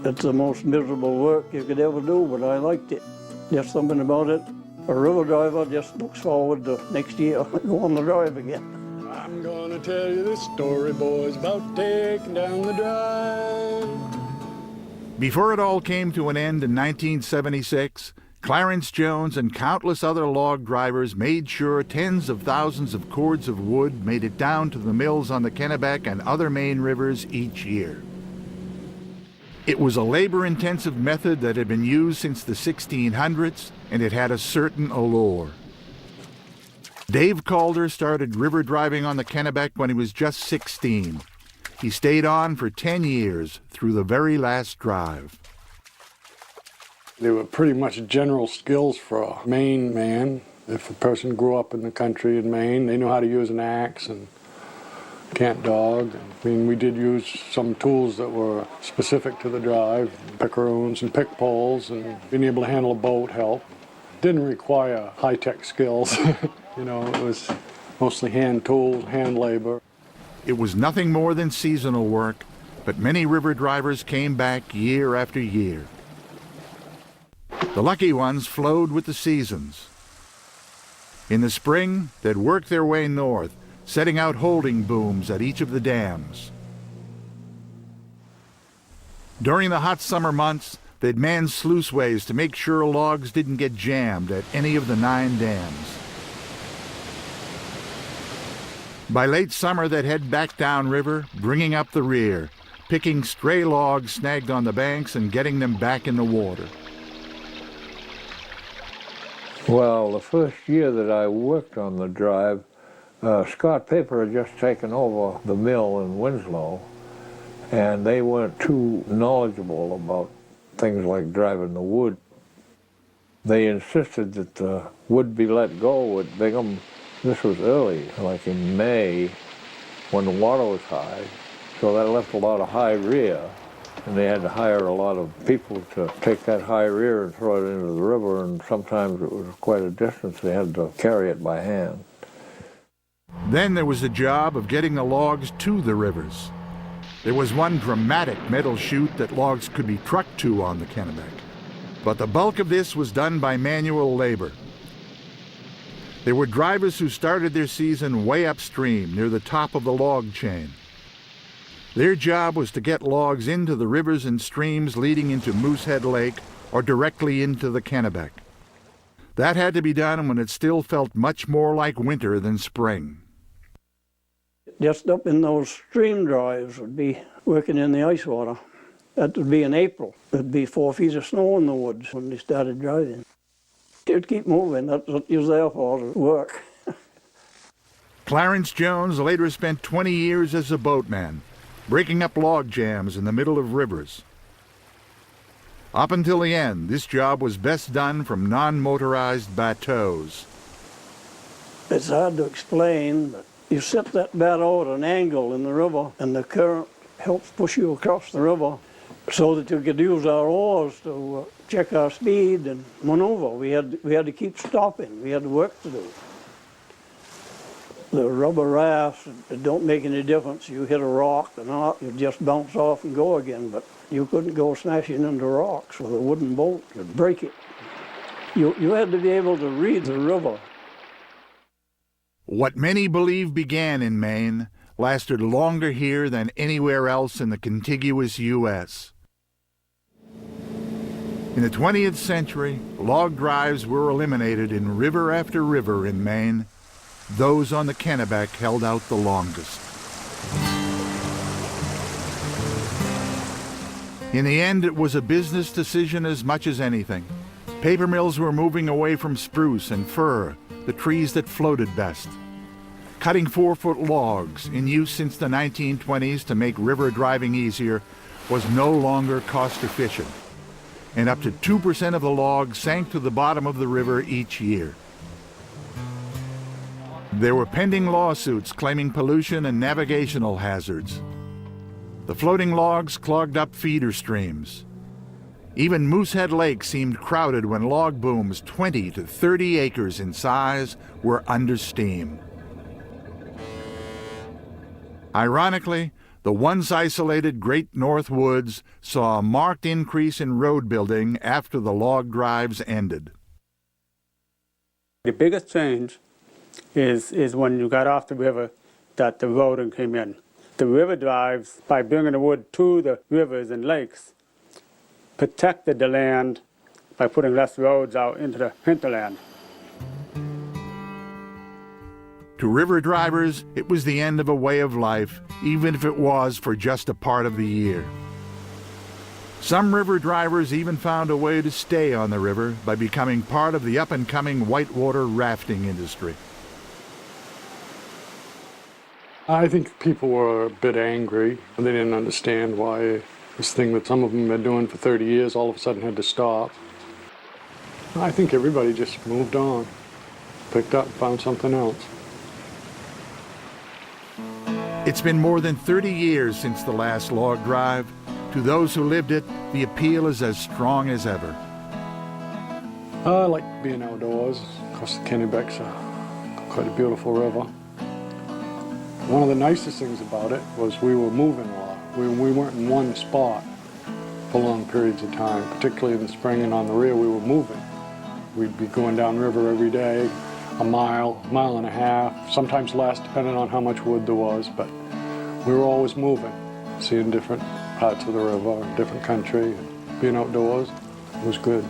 It's the most miserable work you could ever do, but I liked it. There's something about it. A river driver just looks forward to next year, go on the drive again. I'm gonna tell you this story, boys, about taking down the drive. Before it all came to an end in 1976, Clarence Jones and countless other log drivers made sure tens of thousands of cords of wood made it down to the mills on the Kennebec and other Maine rivers each year. It was a labor-intensive method that had been used since the 1600s, and it had a certain allure. Dave Calder started river driving on the Kennebec when he was just 16. He stayed on for 10 years through the very last drive. They were pretty much general skills for a Maine man. If a person grew up in the country in Maine, they knew how to use an axe and cant dog. I mean, we did use some tools that were specific to the drive, pickeroons and pick poles, and being able to handle a boat helped. Didn't require high-tech skills. You know, it was mostly hand tools, hand labor. It was nothing more than seasonal work, but many river drivers came back year after year. The lucky ones flowed with the seasons. In the spring, they'd work their way north, setting out holding booms at each of the dams. During the hot summer months, they'd man sluiceways to make sure logs didn't get jammed at any of the 9 dams. By late summer, they'd head back downriver, bringing up the rear, picking stray logs snagged on the banks and getting them back in the water. Well, the first year that I worked on the drive, Scott Paper had just taken over the mill in Winslow, and they weren't too knowledgeable about things like driving the wood. They insisted that the wood be let go at Bingham. This was early, like in May, when the water was high, so that left a lot of high rear, and they had to hire a lot of people to take that high rear and throw it into the river, and sometimes it was quite a distance. They had to carry it by hand. Then there was the job of getting the logs to the rivers. There was one dramatic metal chute that logs could be trucked to on the Kennebec, but the bulk of this was done by manual labor. There were drivers who started their season way upstream near the top of the log chain. Their job was to get logs into the rivers and streams leading into Moosehead Lake or directly into the Kennebec. That had to be done when it still felt much more like winter than spring. Just up in those stream drives would be working in the ice water. That would be in April. There'd be 4 feet of snow in the woods when they started driving. It would keep moving. That's what you was there for, to work. Clarence Jones later spent 20 years as a boatman, breaking up log jams in the middle of rivers. Up until the end, this job was best done from non-motorized bateaus. It's hard to explain, but you set that bateau at an angle in the river, and the current helps push you across the river so that you could use our oars to check our speed and maneuver. We had to keep stopping. We had work to do. The rubber rafts, it don't make any difference. You hit a rock or not, you just bounce off and go again, but you couldn't go smashing into rocks with a wooden boat. You'd break it. You had to be able to read the river. What many believe began in Maine lasted longer here than anywhere else in the contiguous U.S. In the 20th century, log drives were eliminated in river after river in Maine. Those on the Kennebec held out the longest. In the end, it was a business decision as much as anything. Paper mills were moving away from spruce and fir, the trees that floated best. Cutting 4-foot logs, in use since the 1920s to make river driving easier, was no longer cost efficient, and up to 2% of the logs sank to the bottom of the river each year. There were pending lawsuits claiming pollution and navigational hazards. The floating logs clogged up feeder streams. Even Moosehead Lake seemed crowded when log booms 20 to 30 acres in size were under steam. Ironically, the once isolated Great North Woods saw a marked increase in road building after the log drives ended. The biggest change is when you got off the river that the roading came in. The river drives, by bringing the wood to the rivers and lakes, protected the land by putting less roads out into the hinterland. To river drivers, it was the end of a way of life, even if it was for just a part of the year. Some river drivers even found a way to stay on the river by becoming part of the up-and-coming whitewater rafting industry. I think people were a bit angry. They didn't understand why this thing that some of them had been doing for 30 years all of a sudden had to stop. I think everybody just moved on, picked up, found something else. It's been more than 30 years since the last log drive. To those who lived it, the appeal is as strong as ever. I like being outdoors. Of course, the Kennebeck's quite a beautiful river. One of the nicest things about it was we were moving a lot. We weren't in one spot for long periods of time, particularly in the spring and on the rear, we were moving. We'd be going downriver every day, a mile and a half, sometimes less, depending on how much wood there was, but we were always moving, seeing different parts of the river, different country, and being outdoors was good.